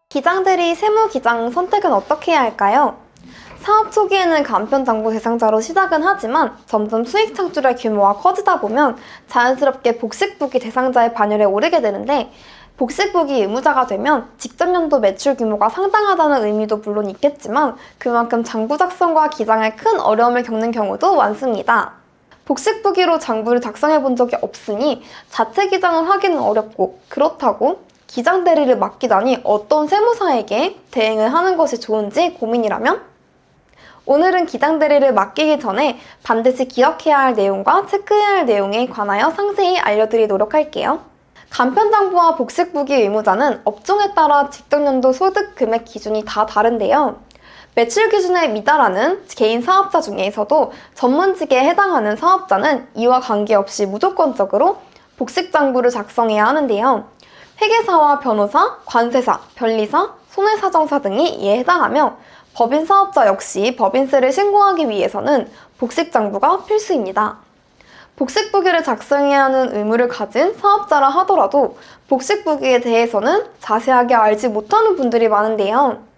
기장대리 세무기장 선택은 어떻게 해야 할까요? 사업 초기에는 간편정보 대상자로 시작은 하지만 점점 수익 창출의 규모가 커지다 보면 자연스럽게 복식부기 대상자의 반열에 오르게 되는데, 복식부기 의무자가 되면 직전 연도 매출 규모가 상당하다는 의미도 물론 있겠지만 그만큼 장부 작성과 기장에 큰 어려움을 겪는 경우도 많습니다. 복식부기로 장부를 작성해 본 적이 없으니 자체 기장을 하기는 어렵고, 그렇다고 기장 대리를 맡기다니 어떤 세무사에게 대행을 하는 것이 좋은지 고민이라면? 오늘은 기장 대리를 맡기기 전에 반드시 기억해야 할 내용과 체크해야 할 내용에 관하여 상세히 알려드리도록 할게요. 간편장부와 복식부기 의무자는 업종에 따라 직전연도 소득 금액 기준이 다 다른데요. 매출 기준에 미달하는 개인 사업자 중에서도 전문직에 해당하는 사업자는 이와 관계없이 무조건적으로 복식장부를 작성해야 하는데요. 회계사와 변호사, 관세사, 변리사, 손해사정사 등이 이에 해당하며 법인 사업자 역시 법인세를 신고하기 위해서는 복식장부가 필수입니다. 복식부기를 작성해야 하는 의무를 가진 사업자라 하더라도 복식부기에 대해서는 자세하게 알지 못하는 분들이 많은데요.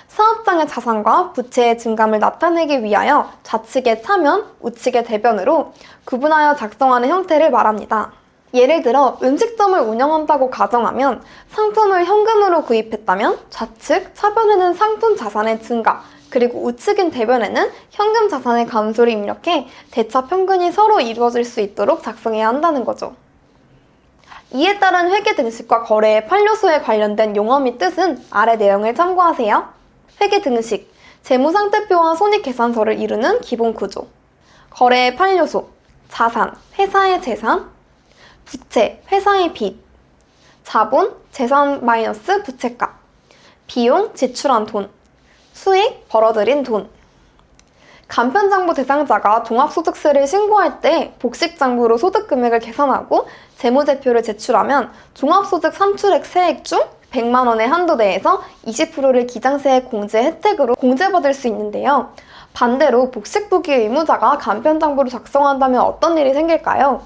사업장의 자산과 부채의 증감을 나타내기 위하여 좌측의 차면, 우측의 대변으로 구분하여 작성하는 형태를 말합니다. 예를 들어 음식점을 운영한다고 가정하면 상품을 현금으로 구입했다면 좌측 차변에는 상품 자산의 증가, 그리고 우측인 대변에는 현금 자산의 감소를 입력해 대차 평균이 서로 이루어질 수 있도록 작성해야 한다는 거죠. 이에 따른 회계 등식과 거래의 판료소에 관련된 용어 및 뜻은 아래 내용을 참고하세요. 회계 등식, 재무상태표와 손익계산서를 이루는 기본 구조. 거래의 판료소, 자산, 회사의 재산, 부채, 회사의 빚, 자본, 재산 마이너스 부채값, 비용, 지출한 돈, 수익, 벌어들인 돈. 간편장부 대상자가 종합소득세를 신고할 때 복식장부로 소득금액을 계산하고 재무제표를 제출하면 종합소득 산출액 세액 중 100만 원의 한도 내에서 20%를 기장세액 공제 혜택으로 공제받을 수 있는데요. 반대로 복식부기 의무자가 간편장부를 작성한다면 어떤 일이 생길까요?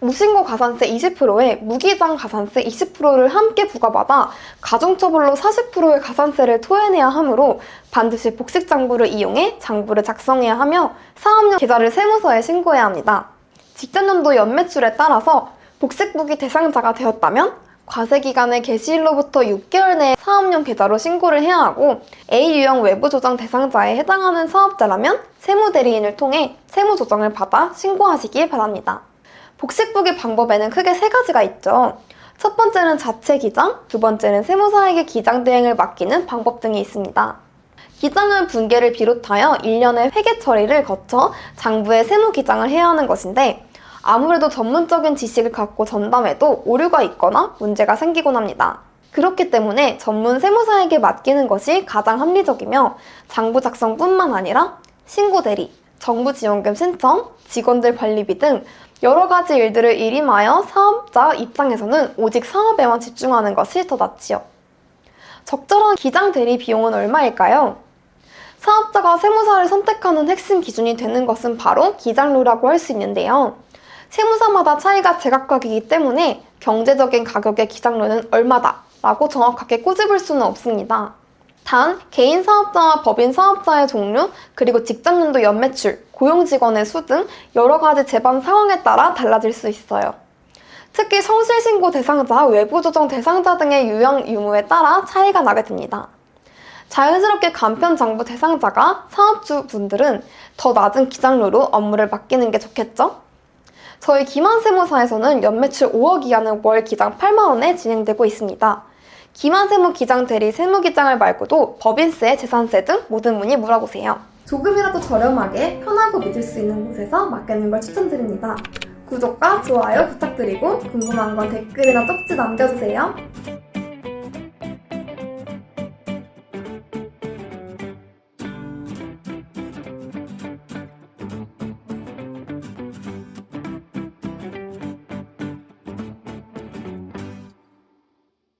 무신고 가산세 20%에 무기장 가산세 20%를 함께 부과받아 가중처벌로 40%의 가산세를 토해내야 하므로 반드시 복식장부를 이용해 장부를 작성해야 하며 사업용 계좌를 세무서에 신고해야 합니다. 직전연도 연매출에 따라서 복식부기 대상자가 되었다면 과세기간의 개시일로부터 6개월 내에 사업용 계좌로 신고를 해야 하고, A유형 외부조정 대상자에 해당하는 사업자라면 세무대리인을 통해 세무조정을 받아 신고하시기 바랍니다. 복식부기 방법에는 크게 세 가지가 있죠. 첫 번째는 자체 기장, 두 번째는 세무사에게 기장 대행을 맡기는 방법 등이 있습니다. 기장은 분계를 비롯하여 1년의 회계 처리를 거쳐 장부에 세무 기장을 해야 하는 것인데, 아무래도 전문적인 지식을 갖고 전담해도 오류가 있거나 문제가 생기곤 합니다. 그렇기 때문에 전문 세무사에게 맡기는 것이 가장 합리적이며, 장부 작성뿐만 아니라 신고대리, 정부지원금 신청, 직원들 관리비 등 여러 가지 일들을 일임하여 사업자 입장에서는 오직 사업에만 집중하는 것이 더 낫지요. 적절한 기장 대리 비용은 얼마일까요? 사업자가 세무사를 선택하는 핵심 기준이 되는 것은 바로 기장료라고 할 수 있는데요. 세무사마다 차이가 제각각이기 때문에 경제적인 가격의 기장료는 얼마다 라고 정확하게 꼬집을 수는 없습니다. 단, 개인 사업자와 법인 사업자의 종류, 그리고 직장연도 연매출, 고용직원의 수 등 여러 가지 재반 상황에 따라 달라질 수 있어요. 특히 성실신고 대상자, 외부조정 대상자 등의 유형 유무에 따라 차이가 나게 됩니다. 자연스럽게 간편장부 대상자가 사업주분들은 더 낮은 기장료로 업무를 맡기는 게 좋겠죠? 저희 기만세무사에서는 연매출 5억 이하는 월 기장 8만 원에 진행되고 있습니다. 기만세무 기장 대리 세무기장을 말고도 법인세, 재산세 등 모든 문의 물어보세요. 조금이라도 저렴하게 편하고 믿을 수 있는 곳에서 맡기는 걸 추천드립니다. 구독과 좋아요 부탁드리고 궁금한 건 댓글이나 쪽지 남겨주세요.